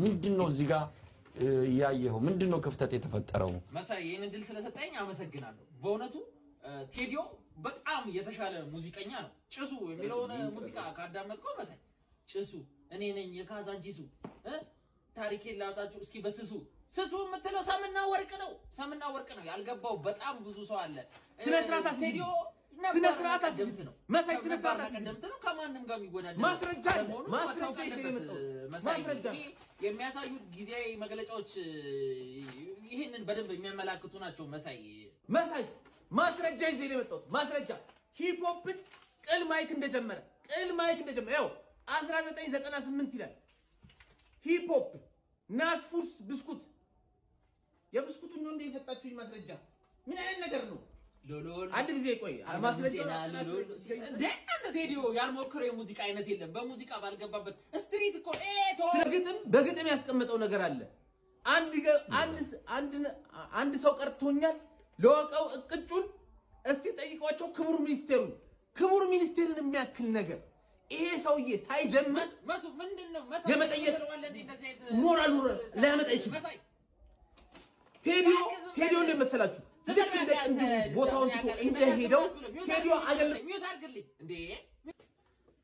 ምንድነው እዚህ ጋር ያየው ምንድነው ክፍተት የተፈጠረው? መሳይ ይሄን ድል ስለሰጠኝ አመሰግናለሁ። በእውነቱ ቴዲዮ በጣም የተሻለ ሙዚቀኛ ነው። ጭሱ የሚለውን ሙዚቃ ካዳመጥከው መሳይ ጭሱ እኔ ነኝ የካዛንቺሱ ታሪኬን ላውጣችሁ እስኪ በስሱ ስሱ የምትለው ሰምና ወርቅ ነው። ሰምና ወርቅ ነው ያልገባው በጣም ብዙ ሰው አለ። ስለስራታ ቴዲዮ ስለስራታ ነው መሳይ ስለስራታ ቀደምት ነው ከማንም ጋር የሚወዳደር ማስረጃ ማስረጃ የሚያሳዩት ጊዜያዊ መግለጫዎች ይሄንን በደንብ የሚያመላክቱ ናቸው። መሳይ ማስረጃ ይዤ ነው የመጣሁት። ማስረጃ ሂፕ ሆፕ ቅል ማይክ እንደጀመረ ያው 1998 ይላል። ሂፕ ሆፕ ናስፉስ ብስኩት የብስኩቱን ነው እንደ የሰጣችሁኝ ማስረጃ ምን አይነት ነገር ነው? ሎሎል አንድ ጊዜ ቆይ ማስረጃ እንደ አንተ ቴዲዮ ያልሞከረው የሙዚቃ አይነት የለም። በሙዚቃ ባልገባበት ስትሪት እኮ ስለግጥም በግጥም ያስቀመጠው ነገር አለ። አንድ ሰው ቀርቶኛል ለወቀው እቅጩን እስቲ ጠይቋቸው ክቡር ሚኒስቴርን የሚያክል ነገር ይሄ ሰውዬ ሳይጀምር መሱ ምንድነው የመጠየቅ ሞራል ላያመጣ ይችላል። ቴዲዮ እንደመሰላችሁ ልክ እንደ ቦታውን እንደሄደው ቴዲዮ አይደለም ሚውት አድርግልኝ እንዴ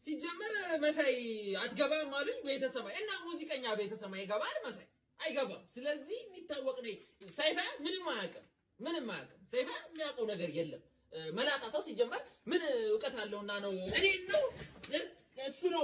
ሲጀመር መሳይ አትገባም አሉኝ ቤተሰማይ እና ሙዚቀኛ ቤተሰማይ ይገባል መሳይ አይገባም። ስለዚህ የሚታወቅ ነው ሰይፈ ምንም አያውቅም ሰይፈ የሚያውቀው ነገር የለም። መላጣ ሰው ሲጀመር ምን ዕውቀት አለውና ነው እኔ ነው እሱ ነው